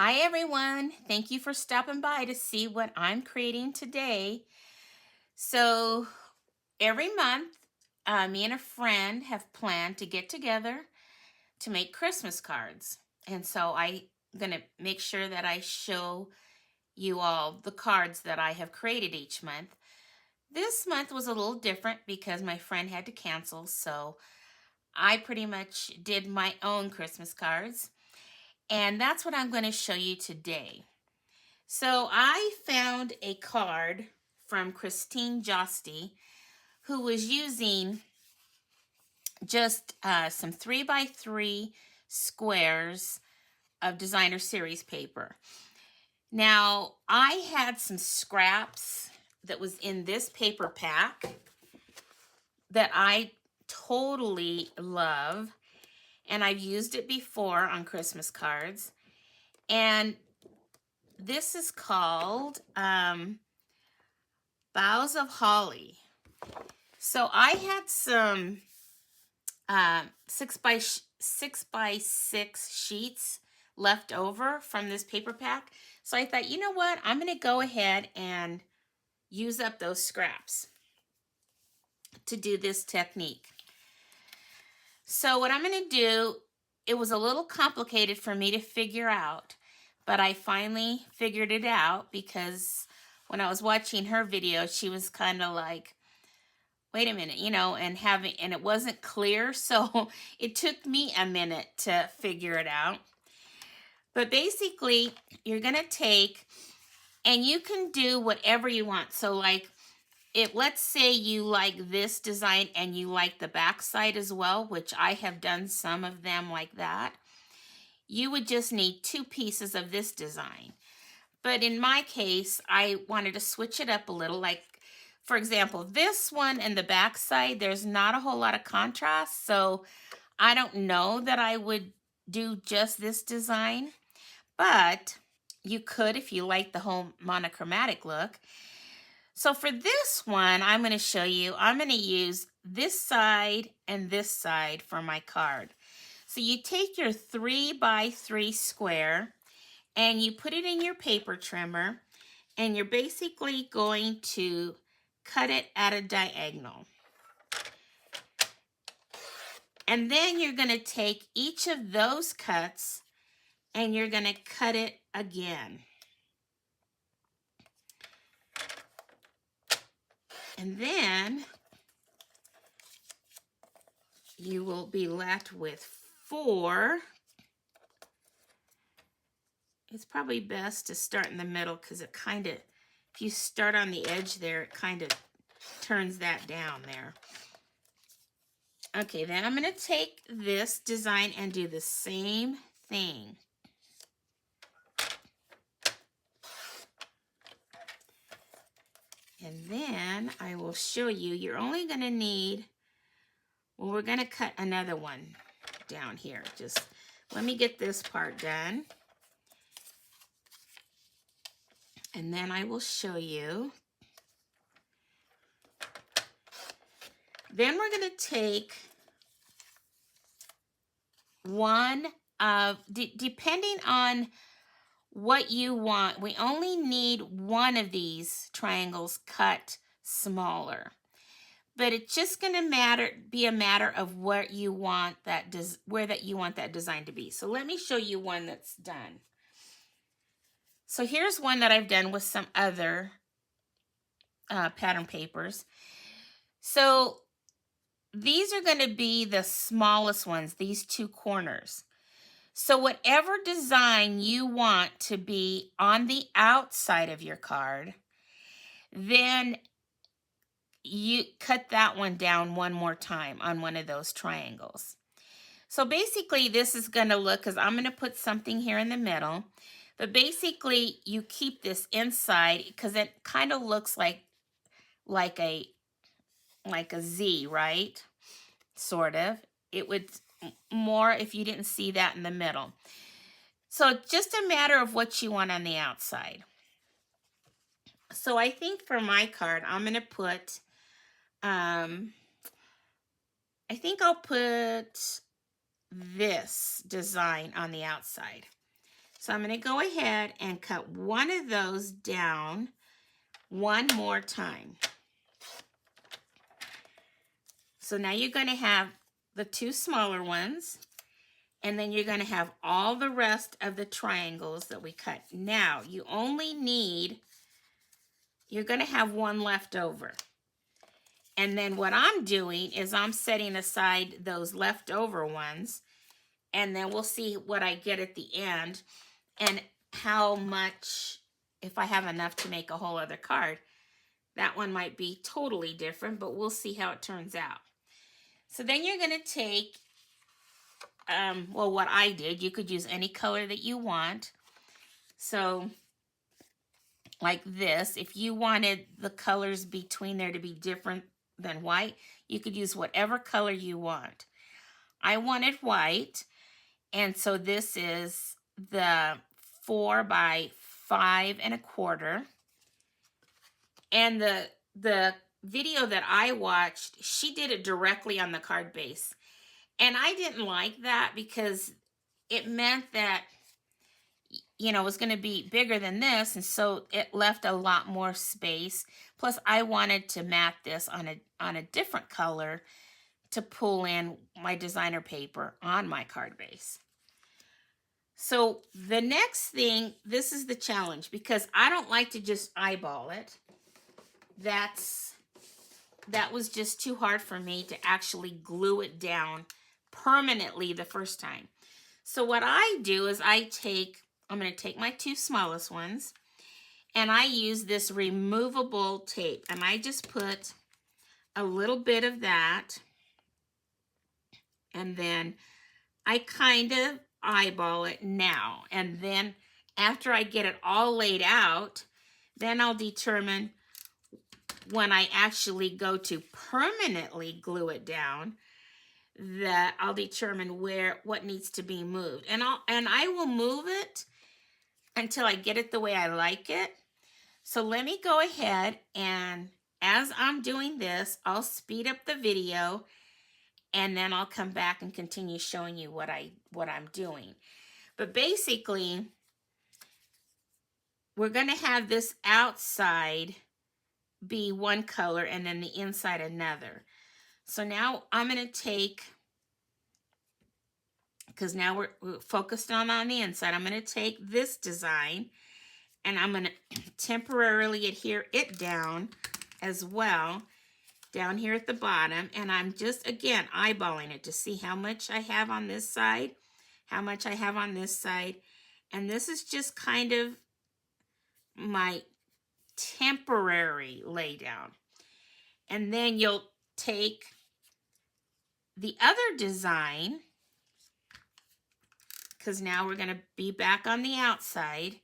Hi everyone, thank you for stopping by to see what I'm creating today. So every month, me and a friend have planned to get together to make Christmas cards. And so I'm going to make sure that I show you all the cards that I have created each month. This month was a little different because my friend had to cancel, so I pretty much did my own Christmas cards. And that's what I'm going to show you today. So I found a card from Christine Josty, who was using just some 3x3 squares of designer series paper. Now, I had some scraps that was in this paper pack that I totally love, and I've used it before on Christmas cards. And this is called Boughs of Holly. So I had some 6x6 sheets left over from this paper pack. So I thought, you know what? I'm going to go ahead and use up those scraps to do this technique. So what I'm going to do, it was a little complicated for me to figure out, but I finally figured it out because when I was watching her video, she was kind of like, wait a minute, and it wasn't clear, so it took me a minute to figure it out. But basically, you're gonna take, and you can do whatever you want. So like, let's say you like this design and you like the back side as well, which I have done some of them like that. You would just need 2 pieces of this design. But in my case, I wanted to switch it up a little. Like, for example, this one and the back side, there's not a whole lot of contrast. So I don't know that I would do just this design. But you could if you like the whole monochromatic look. So for this one, I'm going to show you, I'm going to use this side and this side for my card. So you take your 3x3 square and you put it in your paper trimmer, and you're basically going to cut it at a diagonal. And then you're going to take each of those cuts and you're going to cut it again. And then you will be left with 4. It's probably best to start in the middle because it kind of, if you start on the edge there, it kind of turns that down there. Okay, then I'm going to take this design and do the same thing. And then I will show you, you're only going to need, well, we're going to cut another one down here. Just let me get this part done. And then I will show you. Then we're going to take one of, depending on what you want, we only need one of these triangles cut smaller. But it's just going to be a matter of where you want that design to be. So let me show you one that's done. So here's one that I've done with some other pattern papers. So these are going to be the smallest ones, these 2 corners. So whatever design you want to be on the outside of your card, then you cut that one down one more time on one of those triangles. So basically this is going to look, because I'm going to put something here in the middle, but basically you keep this inside because it kind of looks like a Z, right? Sort of. It would more if you didn't see that in the middle. So it's just a matter of what you want on the outside. So I think for my card, I'm going to put, I think I'll put this design on the outside. So I'm going to go ahead and cut one of those down one more time. So now you're going to have the two smaller ones, and then you're going to have all the rest of the triangles that we cut. Now you only need, you're going to have one left over. And then what I'm doing is I'm setting aside those leftover ones, and then we'll see what I get at the end and how much, if I have enough to make a whole other card. That one might be totally different, but we'll see how it turns out. So then you're going to take, well, what I did, you could use any color that you want. So like this, if you wanted the colors between there to be different than white, you could use whatever color you want. I wanted white, and so this is the 4 by 5 1/4. And the video that I watched, she did it directly on the card base. And I didn't like that because it meant that, you know, it was going to be bigger than this, and so it left a lot more space. Plus, I wanted to mat this on a different color to pull in my designer paper on my card base. So the next thing, this is the challenge, because I don't like to just eyeball it. That was just too hard for me to actually glue it down permanently the first time. So what I do is I'm going to take my two smallest ones, and I use this removable tape, and I just put a little bit of that, and then I kind of eyeball it now. And then after I get it all laid out, then I'll determine when I actually go to permanently glue it down, that I'll determine what needs to be moved. And I will move it until I get it the way I like it. So let me go ahead, and as I'm doing this, I'll speed up the video, and then I'll come back and continue showing you what I'm doing. But basically, we're going to have this outside be one color and then the inside another. So now I'm going to take, because now we're focused on the inside, I'm going to take this design and I'm going to temporarily adhere it down as well, down here at the bottom. And I'm just, again, eyeballing it to see how much I have on this side, how much I have on this side. And this is just kind of my temporary lay down. And then you'll take the other design, because now we're going to be back on the outside,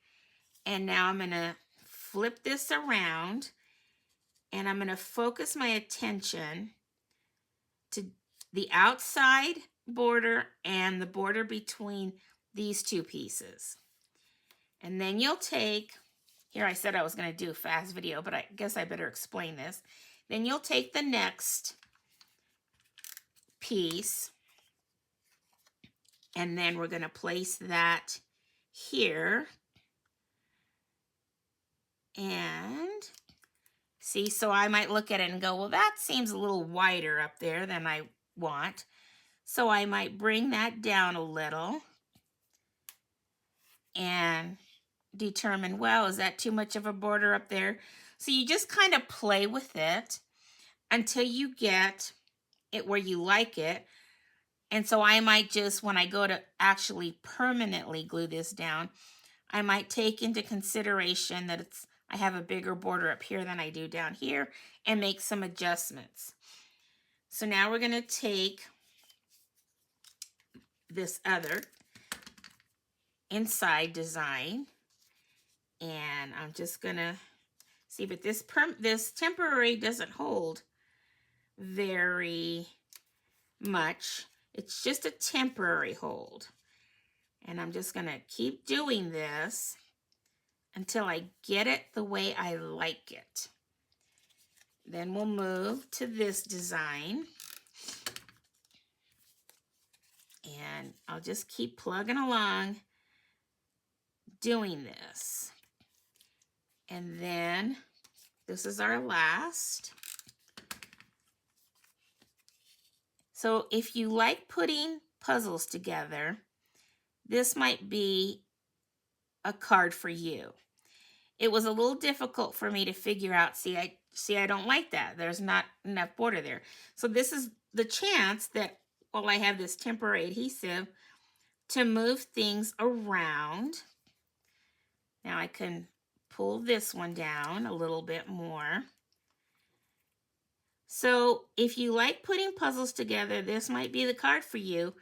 and now I'm going to flip this around, and I'm going to focus my attention to the outside border and the border between these two pieces. And then you'll take, here I said I was going to do a fast video, but I guess I better explain this. Then you'll take the next piece, and then we're going to place that here. And see, so I might look at it and go, well, that seems a little wider up there than I want. So I might bring that down a little and determine, well, is that too much of a border up there? So you just kind of play with it until you get it where you like it. And so I might just, when I go to actually permanently glue this down, I might take into consideration that I have a bigger border up here than I do down here, and make some adjustments. So now we're going to take this other inside design, and I'm just going to see, but this temporary doesn't hold very much. It's just a temporary hold. And I'm just going to keep doing this until I get it the way I like it. Then we'll move to this design. And I'll just keep plugging along doing this. And then this is our last. So if you like putting puzzles together, this might be a card for you. It was a little difficult for me to figure out. See, I don't like that. There's not enough border there. So this is the chance that while I have this temporary adhesive to move things around. Now I can pull this one down a little bit more. So if you like putting puzzles together, this might be the card for you.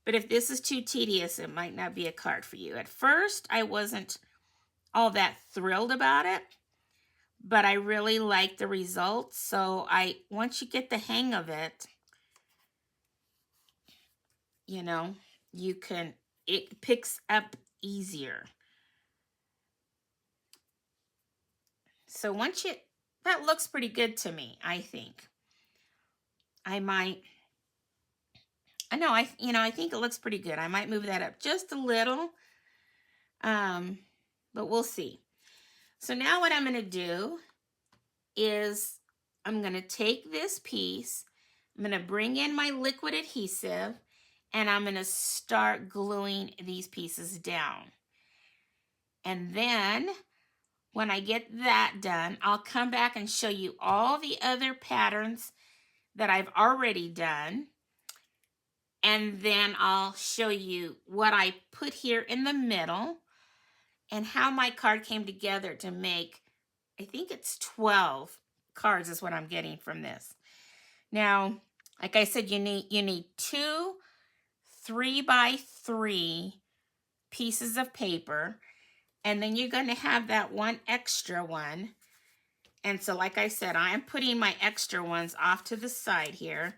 But if this is too tedious, it might not be a card for you. At first, I wasn't all that thrilled about it, but I really like the results. So once you get the hang of it, you know, it picks up easier. So that looks pretty good to me, I think. I think it looks pretty good. I might move that up just a little, but we'll see. So now what I'm going to do is I'm going to take this piece, I'm going to bring in my liquid adhesive, and I'm going to start gluing these pieces down. And then when I get that done, I'll come back and show you all the other patterns that I've already done. And then I'll show you what I put here in the middle and how my card came together to make, I think it's 12 cards is what I'm getting from this. Now, like I said, you need 2 3x3 pieces of paper, and then you're going to have that one extra one. And so like I said, I am putting my extra ones off to the side here.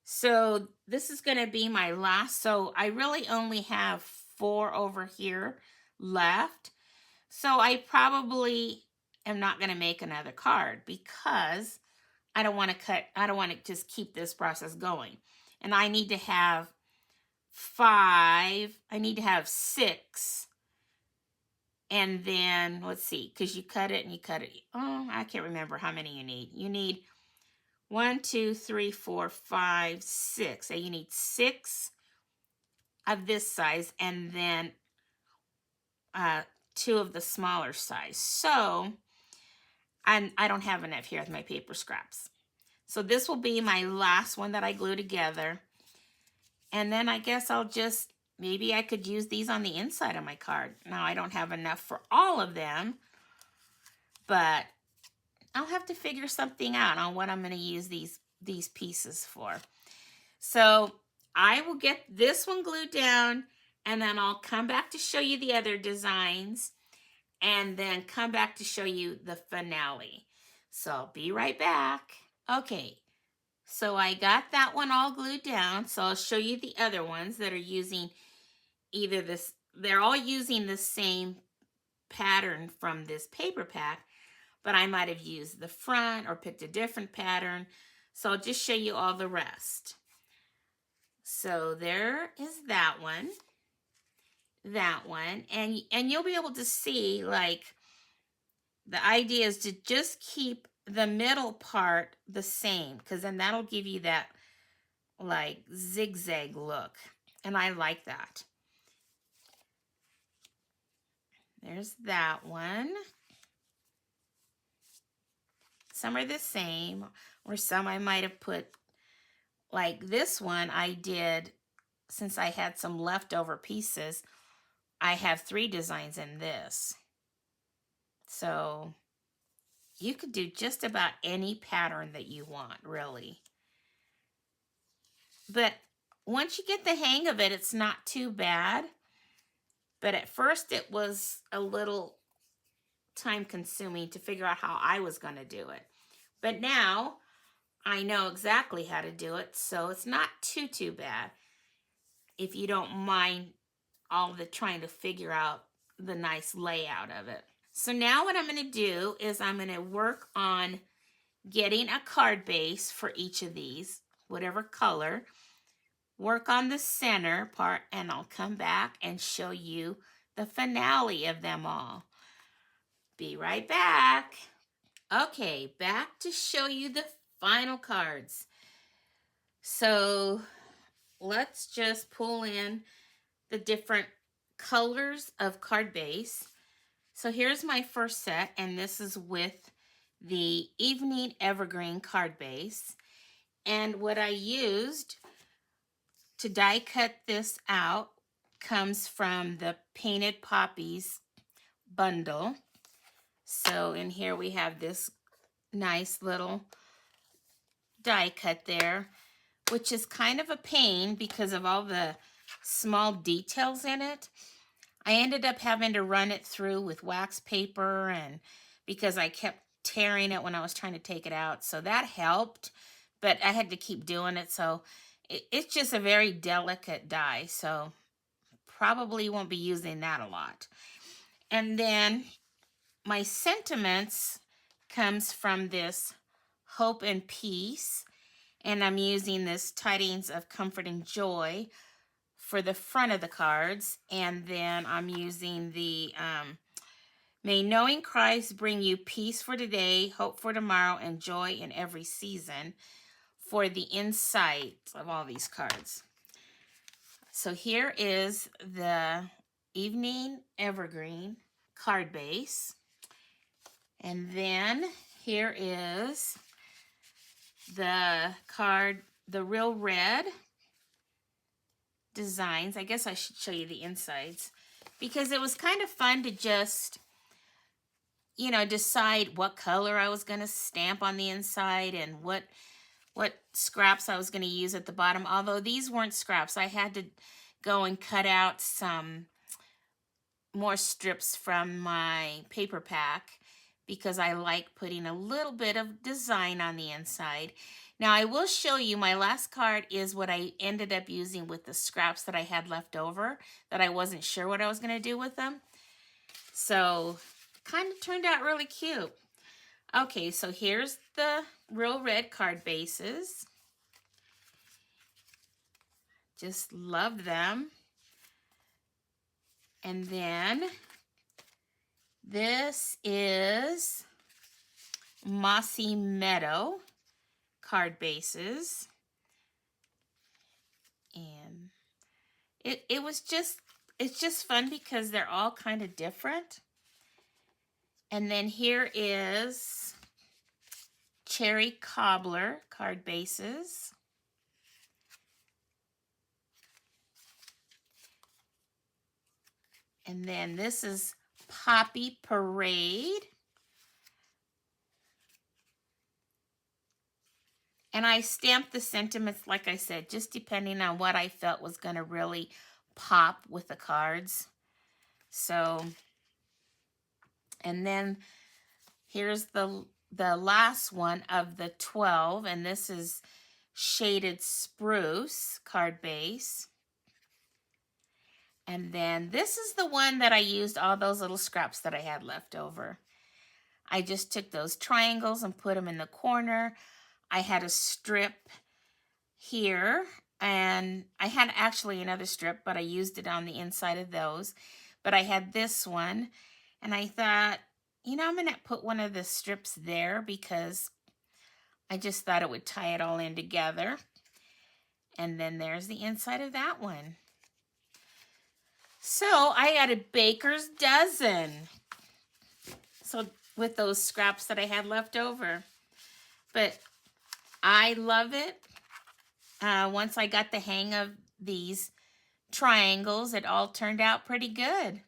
So this is going to be my last. So I really only have 4 over here left. So I probably am not going to make another card because I don't want to just keep this process going. And I need to have 5. I need to have 6. And then, let's see, because you cut it and you cut it. Oh, I can't remember how many you need. You need 1, 2, 3, 4, 5, 6. So you need 6 of this size and then 2 of the smaller size. So I don't have enough here with my paper scraps. So this will be my last one that I glue together. And then I guess maybe I could use these on the inside of my card. Now I don't have enough for all of them, but I'll have to figure something out on what I'm going to use these pieces for. So I will get this one glued down, and then I'll come back to show you the other designs, and then come back to show you the finale. So I'll be right back. Okay, so I got that one all glued down, so I'll show you the other ones that are using they're all using the same pattern from this paper pack, but I might have used the front or picked a different pattern. So I'll just show you all the rest. So there is that one, and you'll be able to see, like, the idea is to just keep the middle part the same, because then that'll give you that like zigzag look, and I like that. There's that one. Some are the same, or some I might have put, like this one I did, since I had some leftover pieces, I have 3 designs in this. So you could do just about any pattern that you want, really. But once you get the hang of it, it's not too bad. But at first it was a little time consuming to figure out how I was going to do it. But now I know exactly how to do it, so it's not too bad if you don't mind all the trying to figure out the nice layout of it. So now what I'm going to do is I'm going to work on getting a card base for each of these, whatever color. Work on the center part, and I'll come back and show you the finale of them all. Be right back. Okay, back to show you the final cards. So let's just pull in the different colors of card base. So here's my first set, and this is with the Evening Evergreen card base. And what I used to die cut this out comes from the Painted Poppies bundle. So in here we have this nice little die cut there, which is kind of a pain because of all the small details in it. I ended up having to run it through with wax paper, and because I kept tearing it when I was trying to take it out, so that helped, but I had to keep doing it. So it's just a very delicate die, so probably won't be using that a lot. And then my sentiments comes from this Hope and Peace, and I'm using this Tidings of Comfort and Joy for the front of the cards, and then I'm using the May knowing Christ bring you peace for today, hope for tomorrow, and joy in every season for the inside of all these cards. So here is the Evening Evergreen card base. And then here is the card, the Real Red designs. I guess I should show you the insides, because it was kind of fun to just, you know, decide what color I was going to stamp on the inside and what scraps I was going to use at the bottom. Although these weren't scraps, I had to go and cut out some more strips from my paper pack because I like putting a little bit of design on the inside. Now I will show you, my last card is what I ended up using with the scraps that I had left over that I wasn't sure what I was going to do with them. So kind of turned out really cute. Okay, so here's the Real Red card bases. Just love them. And then this is Mossy Meadow card bases. And it's just fun because they're all kind of different. And then here is Cherry Cobbler card bases. And then this is Poppy Parade. And I stamped the sentiments, like I said, just depending on what I felt was going to really pop with the cards. So, and then here's the last one of the 12, and this is Shaded Spruce card base. And then this is the one that I used all those little scraps that I had left over. I just took those triangles and put them in the corner. I had a strip here, and I had actually another strip, but I used it on the inside of those. But I had this one, and I thought, you know, I'm going to put one of the strips there because I just thought it would tie it all in together. And then there's the inside of that one. So I got a baker's dozen. So with those scraps that I had left over. But I love it. Once I got the hang of these triangles, it all turned out pretty good.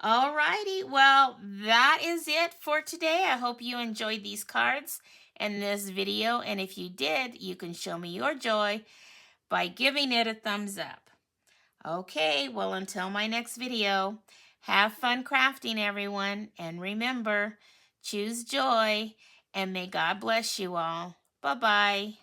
Alrighty, well, that is it for today. I hope you enjoyed these cards and this video. And if you did, you can show me your joy by giving it a thumbs up. Okay, well, until my next video, have fun crafting, everyone. And remember, choose joy, and may God bless you all. Bye-bye.